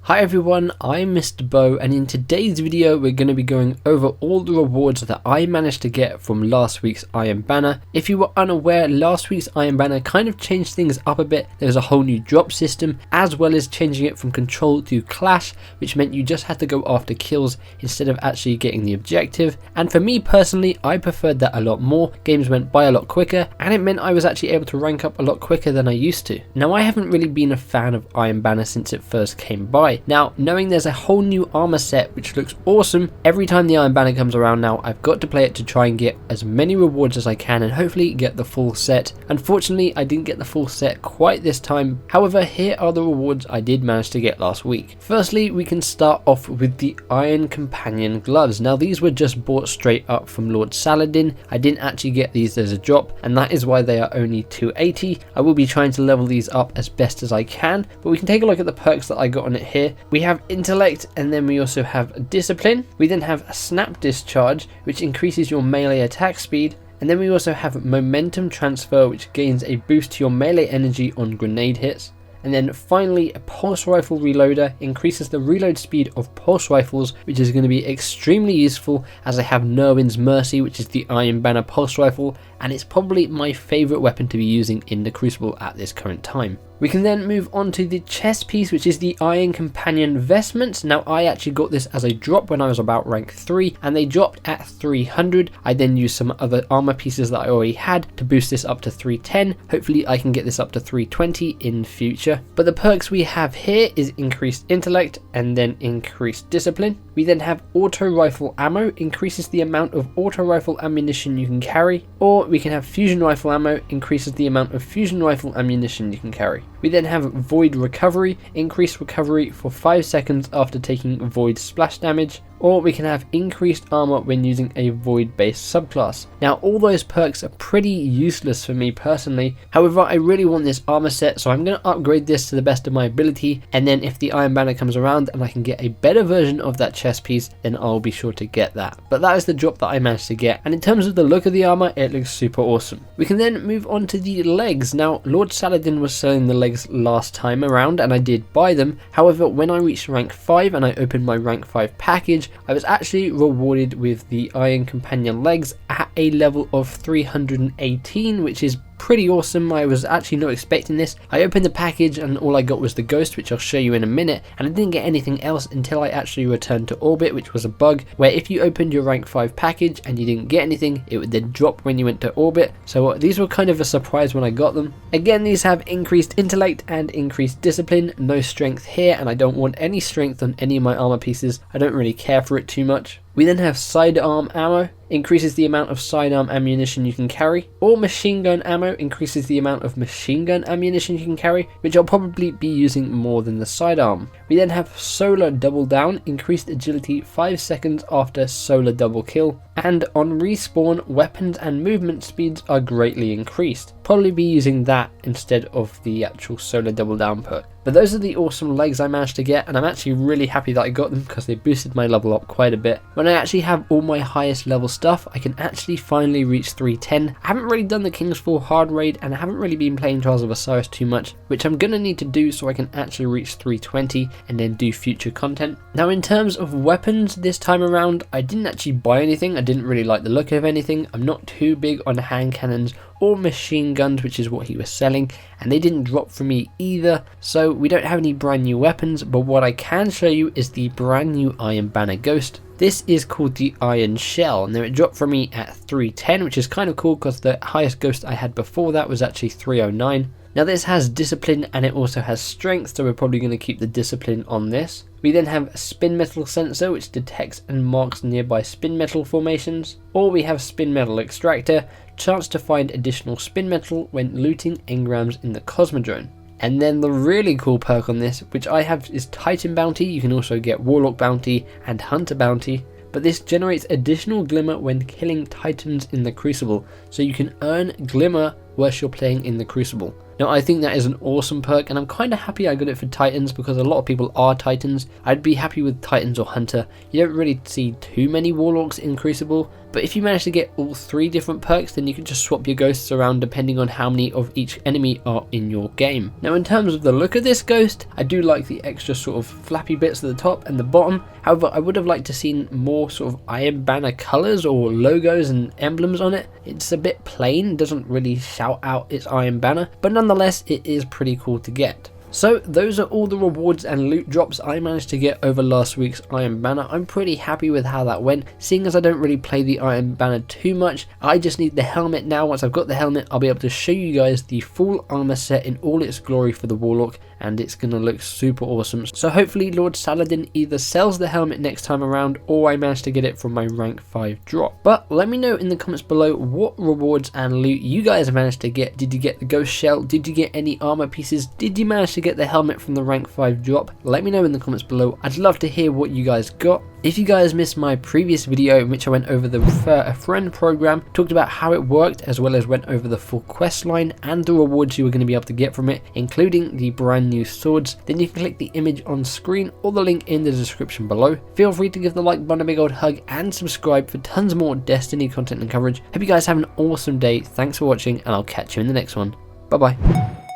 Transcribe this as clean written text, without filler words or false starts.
Hi everyone, I'm Mr. Bo, and in today's video we're going to be going over all the rewards that I managed to get from last week's Iron Banner. If you were unaware, last week's Iron Banner kind of changed things up a bit. There was a whole new drop system, as well as changing it from control to clash, which meant you just had to go after kills instead of actually getting the objective. And for me personally, I preferred that a lot more. Games went by a lot quicker, and it meant I was actually able to rank up a lot quicker than I used to. Now, I haven't really been a fan of Iron Banner since it first came by. Now, knowing there's a whole new armor set which looks awesome, every time the Iron Banner comes around now, I've got to play it to try and get as many rewards as I can and hopefully get the full set. Unfortunately, I didn't get the full set quite this time. However, here are the rewards I did manage to get last week. Firstly, we can start off with the Iron Companion gloves. Now, these were just bought straight up from Lord Saladin. I didn't actually get these as a drop, and that is why they are only 280. I will be trying to level these up as best as I can, but we can take a look at the perks that I got on it here. We have intellect, and then we also have discipline. We then have snap discharge, which increases your melee attack speed. And then we also have momentum transfer, which gains a boost to your melee energy on grenade hits. And then finally, a pulse rifle reloader increases the reload speed of pulse rifles, which is going to be extremely useful as I have Nerwin's Mercy, which is the Iron Banner pulse rifle, and it's probably my favourite weapon to be using in the Crucible at this current time. We can then move on to the chest piece, which is the Iron Companion Vestments. Now, I actually got this as a drop when I was about rank 3, and they dropped at 300. I then used some other armor pieces that I already had to boost this up to 310. Hopefully I can get this up to 320 in future. But the perks we have here is increased intellect and then increased discipline. We then have auto rifle ammo, increases the amount of auto rifle ammunition you can carry. Or we can have fusion rifle ammo, increases the amount of fusion rifle ammunition you can carry. We then have void recovery, increased recovery for 5 seconds after taking void splash damage. Or we can have increased armor when using a void based subclass. Now, all those perks are pretty useless for me personally. However, I really want this armor set, so I'm going to upgrade this to the best of my ability, and then if the Iron Banner comes around and I can get a better version of that chest piece, then I'll be sure to get that. But that is the drop that I managed to get, and in terms of the look of the armor, it looks super awesome. We can then move on to the legs. Now, Lord Saladin was selling the legs last time around, and I did buy them. However, when I reached rank 5 and I opened my rank 5 package, I was actually rewarded with the Iron Companion legs at a level of 318, which is pretty awesome. I was actually not expecting this. I opened the package and all I got was the ghost, which I'll show you in a minute, and I didn't get anything else until I actually returned to orbit, which was a bug where if you opened your rank 5 package and you didn't get anything, it would then drop when you went to orbit. So these were kind of a surprise when I got them. Again, these have increased intellect and increased discipline, no strength here, and I don't want any strength on any of my armor pieces. I don't really care for it too much. We then have sidearm ammo, increases the amount of sidearm ammunition you can carry, or machine gun ammo, increases the amount of machine gun ammunition you can carry, which I'll probably be using more than the sidearm. We then have solar double down, increased agility 5 seconds after solar double kill, and on respawn, weapons and movement speeds are greatly increased. Probably be using that instead of the actual solar double down perk. But those are the awesome legs I managed to get, and I'm actually really happy that I got them because they boosted my level up quite a bit. When I actually have all my highest level stuff, I can actually finally reach 310. I haven't really done the King's Fall hard raid, and I haven't really been playing Trials of Osiris too much, which I'm going to need to do so I can actually reach 320 and then do future content. Now, in terms of weapons this time around, I didn't actually buy anything. I didn't really like the look of anything. I'm not too big on hand cannons or machine guns, which is what he was selling, and they didn't drop for me either, so we don't have any brand new weapons. But what I can show you is the brand new Iron Banner Ghost. This is called the Iron Shell, and it dropped for me at 310, which is kind of cool because the highest ghost I had before that was actually 309. Now, this has discipline and it also has strength, so we're probably going to keep the discipline on this. We then have a spin metal sensor, which detects and marks nearby spin metal formations. Or we have spin metal extractor, chance to find additional spin metal when looting engrams in the Cosmodrome. And then the really cool perk on this, which I have, is Titan Bounty. You can also get Warlock Bounty and Hunter Bounty. But this generates additional glimmer when killing titans in the Crucible, so you can earn glimmer whilst you're playing in the Crucible. Now I think that is an awesome perk, and I'm kind of happy I got it for Titans because a lot of people are Titans. I'd be happy with Titans or Hunter. You don't really see too many Warlocks in Crucible, but if you manage to get all 3 different perks, then you can just swap your ghosts around depending on how many of each enemy are in your game. Now in terms of the look of this ghost, I do like the extra sort of flappy bits at the top and the bottom. However, I would have liked to seen more sort of Iron Banner colours or logos and emblems on it. It's a bit plain, doesn't really shout out its Iron Banner, but nonetheless it is pretty cool to get. So those are all the rewards and loot drops I managed to get over last week's Iron Banner. I'm pretty happy with how that went, seeing as I don't really play the Iron Banner too much. I just need the helmet now. Once I've got the helmet, I'll be able to show you guys the full armor set in all its glory for the Warlock, and it's going to look super awesome. So hopefully Lord Saladin either sells the helmet next time around, or I manage to get it from my rank 5 drop. But let me know in the comments below what rewards and loot you guys managed to get. Did you get the ghost shell? Did you get any armor pieces? Did you manage to get the helmet from the rank 5 drop? Let me know in the comments below. I'd love to hear what you guys got. If you guys missed my previous video in which I went over the Refer a Friend program, talked about how it worked, as well as went over the full quest line and the rewards you were going to be able to get from it, including the brand new swords, then you can click the image on screen or the link in the description below. Feel free to give the like button a big old hug and subscribe for tons more Destiny content and coverage. Hope you guys have an awesome day. Thanks for watching, and I'll catch you in the next one. Bye bye.